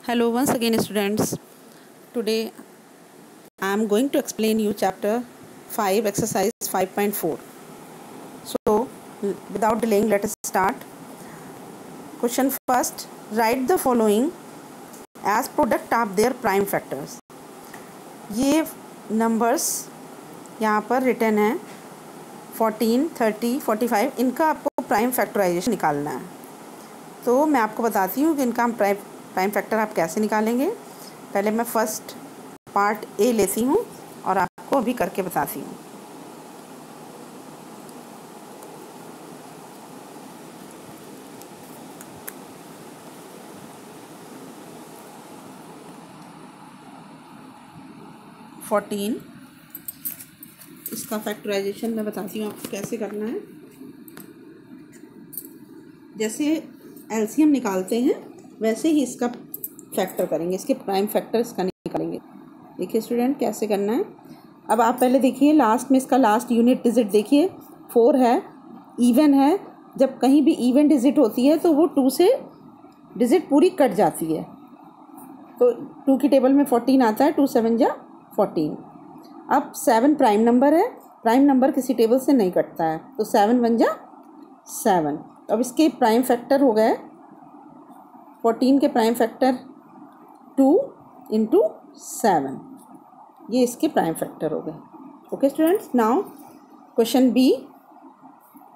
Hello once again students. Today I am going to explain you chapter 5 exercise 5.4. So without delaying let us start. Question first, write the following as product of their prime factors. ये numbers यहाँ पर written है 14, 30, 45, इनका आपको prime factorisation निकालना है। तो मैं आपको बताती हूँ कि इनका हम प्राइम फैक्टर आप कैसे निकालेंगे। पहले मैं फर्स्ट पार्ट ए लेती हूँ और आपको अभी करके बताती हूँ। फोर्टीन, इसका फैक्टराइजेशन मैं बताती हूँ आपको कैसे करना है। जैसे एलसीएम निकालते हैं वैसे ही इसका फैक्टर करेंगे, इसके प्राइम फैक्टर इसका निकालेंगे। देखिए स्टूडेंट कैसे करना है। अब आप पहले देखिए लास्ट में इसका लास्ट यूनिट डिजिट देखिए 4 है, इवन है। जब कहीं भी इवन डिजिट होती है तो वो 2 से डिजिट पूरी कट जाती है। तो 2 की टेबल में 14 आता है, 2 7 जा 14। अब 7 प्राइम नंबर है, प्राइम नंबर किसी टेबल से नहीं कटता है, तो 7 1 जा 7। अब इसके प्राइम फैक्टर हो गए 14 के प्राइम फैक्टर 2 इंटू 7, ये इसके प्राइम फैक्टर हो गए। Okay students, now question B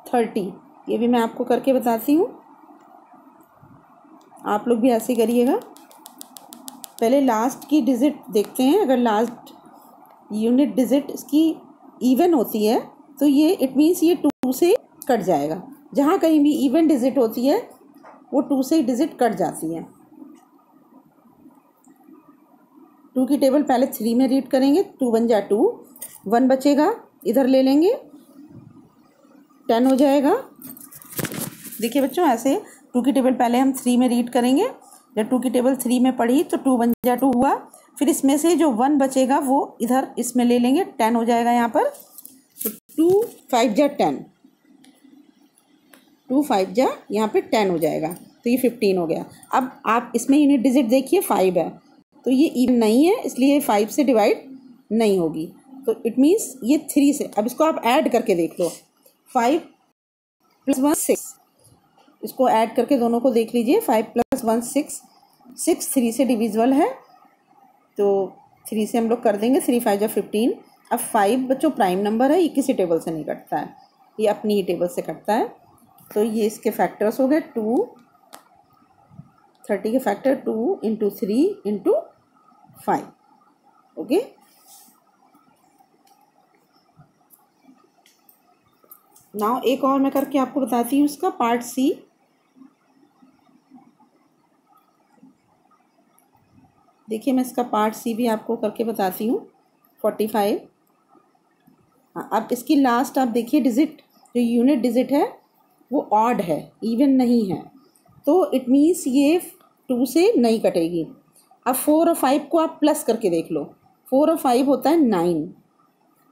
30, ये भी मैं आपको करके बताती हूँ। आप लोग भी ऐसे ही करिएगा। पहले लास्ट की डिजिट देखते हैं। अगर लास्ट यूनिट डिजिट इसकी इवन होती है तो ये इट मीन्स ये 2 से कट जाएगा। जहाँ कहीं भी इवन डिजिट होती है वो 2 से डिजिट कट जाती है। 2 की टेबल पहले 3 में रीड करेंगे, 2 1 जा 2, 1 बचेगा, इधर ले लेंगे, 10 हो जाएगा। देखिए बच्चों ऐसे 2 की टेबल पहले हम 3 में रीड करेंगे। जब 2 की टेबल 3 में पढ़ी तो 2 1 जा 2 हुआ, फिर इसमें से जो 1 बचेगा वो इधर इसमें ले लेंगे, 10 हो जाएगा यहाँ पर। तो 2 5 जा 10, 2 5 जा यहाँ पे 10 हो जाएगा, तो ये 15 हो गया। अब आप इसमें यूनिट डिजिट देखिए 5 है, तो ये इवन नहीं है इसलिए 5 से डिवाइड नहीं होगी। तो इट मीन्स ये 3 से, अब इसको आप ऐड करके देख लो, 5 + 1 6, इसको ऐड करके दोनों को देख लीजिए। 5 + 1 6, 6 3 से डिविजिबल है तो 3 से हम लोग कर देंगे, 3 5 जा 15। अब 5 बच्चों प्राइम नंबर है, ये किसी टेबल से नहीं कटता है, ये अपनी ही टेबल से कटता है। तो ये इसके फैक्टर्स हो गए 2, 30 के factor 2 into 3 into 5। Okay, now एक और मैं करके आपको बताती हूँ इसका पार्ट सी। देखिए मैं इसका पार्ट सी भी आपको करके बताती हूँ 45। हाँ, अब इसकी लास्ट आप देखिए डिजिट, जो यूनिट डिजिट है वो ऑड है, इवन नहीं है, तो इट मीन्स ये 2 से नहीं कटेगी। अब 4 और 5 को आप प्लस करके देख लो, 4 और 5 होता है 9,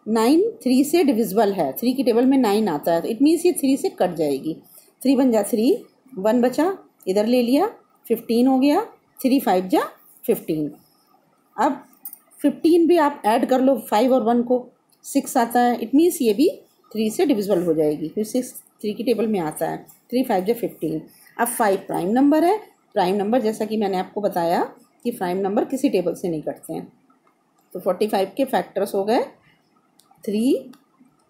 9 3 से डिविजिबल है, 3 की टेबल में 9 आता है, तो इट मीन्स ये 3 से कट जाएगी। 3 1 जा 3, 1 बचा, इधर ले लिया, 15 हो गया, 3 5 जा 15। अब 15 भी आप ऐड कर लो 5 और 1 को, 6 आता है, इट मीन्स ये भी 3 से डिविजिबल हो जाएगी, फिर 6 3 की टेबल में आता है, 3 5 जा 15। अब 5 प्राइम नंबर है, प्राइम नंबर जैसा कि मैंने आपको बताया कि प्राइम नंबर किसी टेबल से नहीं कटते हैं। तो 45 के फैक्टर्स हो गए 3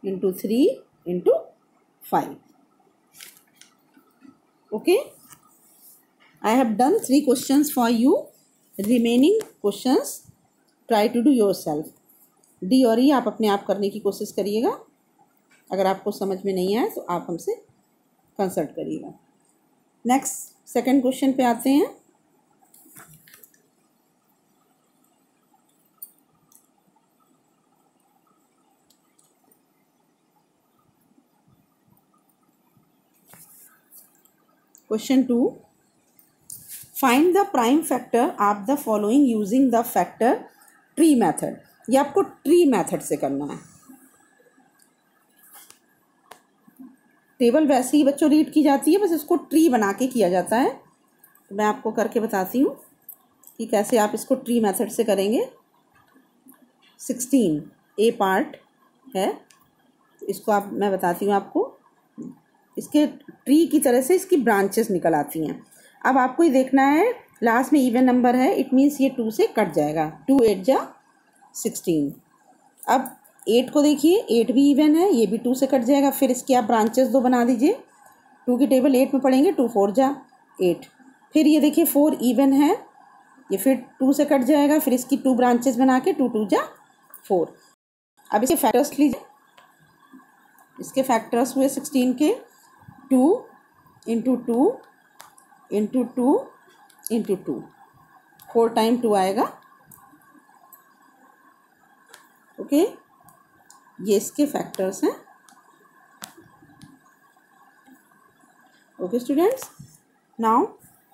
into 3 into 5। Okay, I have done 3 questions for you. Remaining questions try to do yourself. D और ई आप अपने आप करने की कोशिश करिएगा। अगर आपको समझ में नहीं आए तो आप हमसे कंसल्ट करिएगा। नेक्स्ट सेकंड क्वेश्चन पे आते हैं। Question 2, find the prime factor of the following using the factor tree method. ये आपको ट्री मेथड से करना है। टेबल वैसे ही बच्चों रीड की जाती है, बस इसको ट्री बना के किया जाता है। तो मैं आपको करके बताती हूँ। कि कैसे आप इसको ट्री मेथड से करेंगे। 16 ए पार्ट है, इसको आप मैं बताती हूँ आपको। इसके ट्री की तरह से इसकी ब्रांचेस निकल आती हैं। अब आपको ये देखना है लास्ट में इवन नंबर है, इट मीन्स ये 2 से कट जाएगा। 2 8 जा 16। अब 8 को देखिए, 8 भी इवन है, ये भी 2 से कट जाएगा। फिर इसकी आप ब्रांचेस 2 बना दीजिए। 2 की टेबल 8 में पढ़ेंगे, 2 4 जा 8। फिर ये देखिए 4 इवन है, ये फिर 2 से कट जाएगा। फिर इसकी 2 ब्रांचेस बना के 2 2 जा 4। अब इसके फैक्टर्स लीजिए, इसके फैक्टर्स हुए 16 के 2 इंटू 2 इंटू 2 इंटू 2, 4 टाइम 2 आएगा। ओके, ये इसके फैक्टर्स हैं। ओके स्टूडेंट्स, नाउ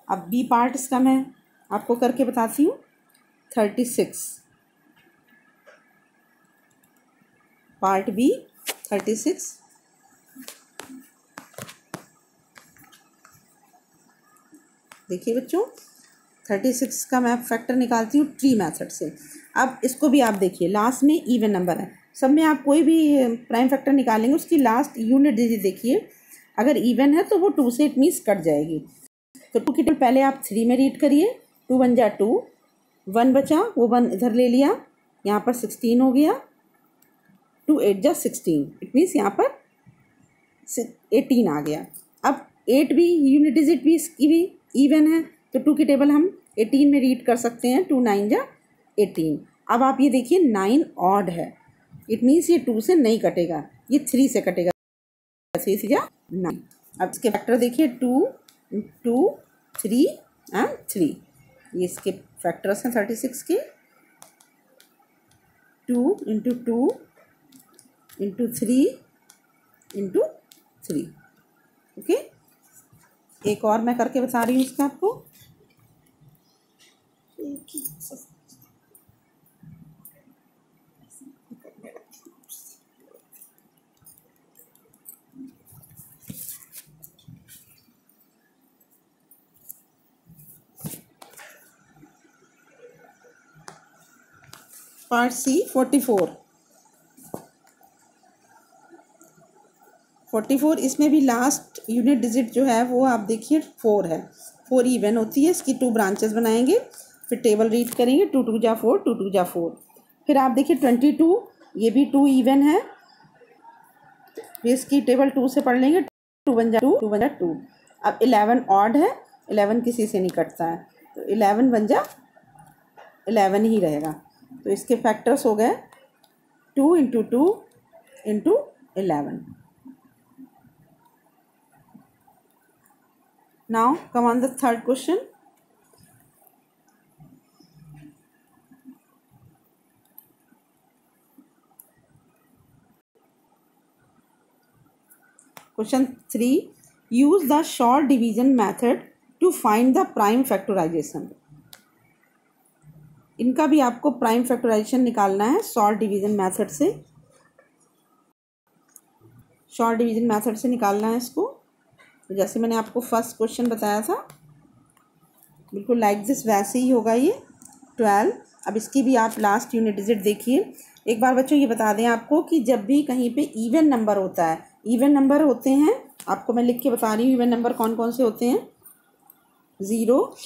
अब बी पार्ट इसका मैं आपको करके बताती हूँ। 36 पार्ट बी 36। देखिए बच्चों, 36 का मैं फैक्टर निकालती हूँ ट्री मेथड से। अब इसको भी आप देखिए, लास्ट में इवन नंबर है। सब में आप कोई भी प्राइम फैक्टर निकालेंगे, उसकी लास्ट यूनिट डिजिट देखिए, अगर इवन है तो वो 2 से इट मीन्स कट जाएगी। तो 2 की टेबल पहले आप 3 में रीड करिए। 2 1 जा 2, 1 बचा, वो 1 इधर ले लिया, यहाँ पर 16 हो गया। 2 8 जा 16, इट मीन्स यहाँ पर 18 आ गया। अब 8 भी यूनिट डिजिट भी इसकी भी इवन है, तो 2 की टेबल हम 18 में रीड कर सकते हैं। 2 9 जा 18। अब आप ये देखिए 9 ऑड है, इट मीन्स ये 2 से नहीं कटेगा, ये 3 से कटेगा। 3 से जा 9। अब इसके फैक्टर देखिए 2 2 3 एंड 3, ये इसके फैक्टर्स हैं 36 के। 2 इंटू 2 इंटू 3 इंटू 3। ओके, एक और मैं करके बता रही हूँ इसका आपको। Part C 44। इसमें भी लास्ट यूनिट डिजिट जो है वो आप देखिए 4 है। 4 इवन होती है, इसकी 2 ब्रांचेस बनाएंगे। फिर टेबल रीड करेंगे, 2 2 जा 4, 2 2 जा 4। फिर आप देखिए 22, ये भी 2 इवन है, फिर इसकी टेबल 2 से पढ़ लेंगे। 2 1 जा 2, 2 1 जा 2। अब 11 ऑड है, 11 किसी से नहीं कटता है, तो 11 1 जा 11 ही रहेगा। तो इसके फैक्टर्स हो गए 2 into 2 into 11। Now come on the third question. Question 3. Use the short division method to find the prime factorization. इनका भी आपको प्राइम फैक्टराइजेशन निकालना है शॉर्ट डिवीजन मेथड से। शॉर्ट डिवीजन मेथड से निकालना है इसको। तो जैसे मैंने आपको फर्स्ट क्वेश्चन बताया था, बिल्कुल लाइक दिस वैसे ही होगा ये 12। अब इसकी भी आप लास्ट यूनिट डिजिट देखिए। एक बार बच्चों ये बता दें आपको कि जब भी कहीं पे इवन नंबर होता है, इवन नंबर होते हैं, आपको मैं लिख के बता रही हूँ इवन नंबर कौन कौन से होते हैं। 0,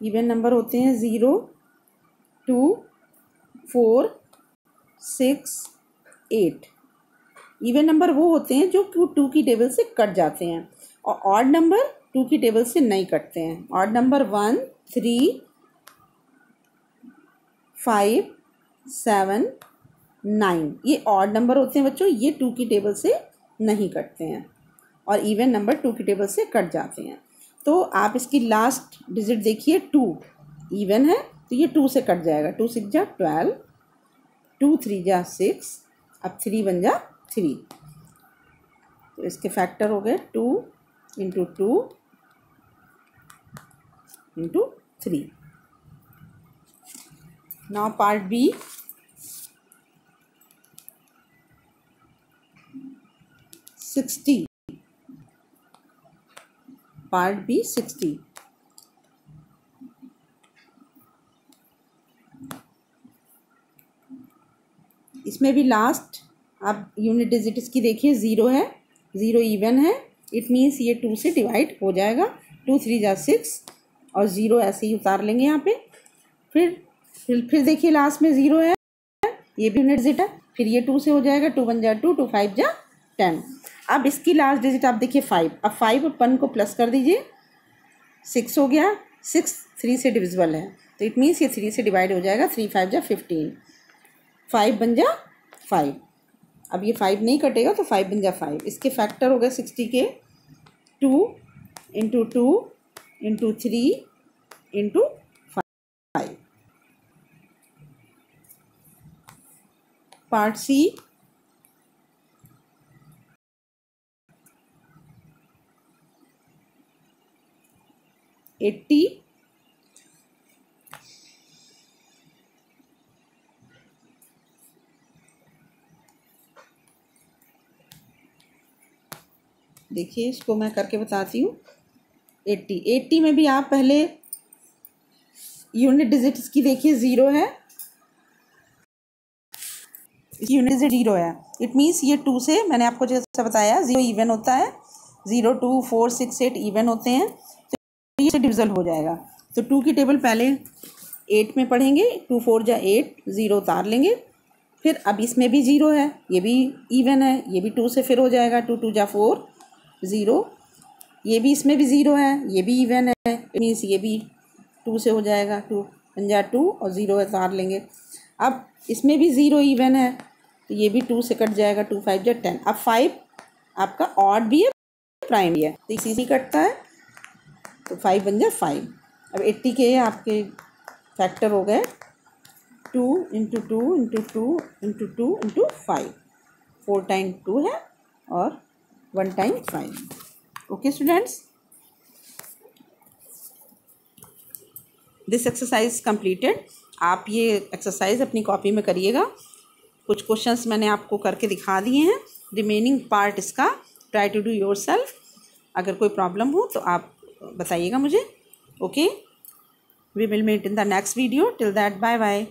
इवन नंबर होते हैं 0 2 4 6 8। इवन नंबर वो होते हैं जो 2 की टेबल से कट जाते हैं, और ऑड नंबर 2 की टेबल से नहीं कटते हैं। ऑड नंबर 1 3 5 7 9, ये ऑड नंबर होते हैं बच्चों, ये 2 की टेबल से नहीं कटते हैं, और इवन नंबर 2 की टेबल से कट जाते हैं। तो आप इसकी लास्ट डिजिट देखिए, 2 इवन है तो ये 2 से कट जाएगा। 2 6 जा 12, 2 3 जा 6, अब 3 1 जा 3। तो इसके फैक्टर हो गए 2 into 2 into 3। Now part B. 60, part B 60। इसमें भी लास्ट आप यूनिट डिजिट इसकी देखिए 0 है, 0 इवन है, इट मीन्स ये 2 से डिवाइड हो जाएगा। 2 3 जा 6 और 0 ऐसे ही उतार लेंगे यहाँ पे। फिर देखिए लास्ट में 0 है, ये भी यूनिट डिजिट है, फिर ये 2 से हो जाएगा। 2 1 जा 2, 2 5 जा 10। अब इसकी लास्ट डिजिट आप देखिए 5। अब 5 और 1 को प्लस कर दीजिए, 6 हो गया। 6 3 से डिविजिबल है, तो इट मीन्स ये 3 से डिवाइड हो जाएगा। 3 5 जा 15, 5 बन जा 5। अब ये 5 नहीं कटेगा तो 5 बन जा 5। इसके फैक्टर हो गए 60 के 2 into 2 into 3 into 5। Part C, eighty देखिए इसको मैं करके बताती हूँ। 80 में भी आप पहले यूनिट डिजिट इसकी देखिए 0 है, यूनिट डिजिट 0 है, इट मीन्स ये 2 से, मैंने आपको जैसा बताया 0 इवन होता है, 0 2 4 6 8 इवन होते हैं, तो ये डिविजल हो जाएगा। तो 2 की टेबल पहले 8 में पढ़ेंगे, 2 4 जा 8, 0 उतार लेंगे। फिर अब इसमें भी 0 है, ये भी इवन है, ये भी 2 से फिर हो जाएगा। 2 2 जा 4, 0, ये भी इसमें भी 0 है, ये भी इवन है, मीन्स ये भी 2 से हो जाएगा। 2 1 जा 2 और 0 उतार लेंगे। अब इसमें भी 0 इवन है, तो ये भी 2 से कट जाएगा। 2 5 जा 10। अब 5 आपका ऑड भी है, प्राइम भी है, तो इसी से कटता है, तो 5 बन जा 5। अब 80 के आपके फैक्टर हो गए 2 into 2 into 2 into 2 into 5। 4 time 2 है और 1 time 5। Okay students, this exercise completed. आप ये एक्सरसाइज अपनी कॉपी में करिएगा। कुछ क्वेश्चंस मैंने आपको करके दिखा दिए हैं, रिमेनिंग पार्ट इसका ट्राई टू डू योरसेल्फ। अगर कोई प्रॉब्लम हो तो आप बताइएगा मुझे। Okay, we will meet in the next video. Till that, bye bye.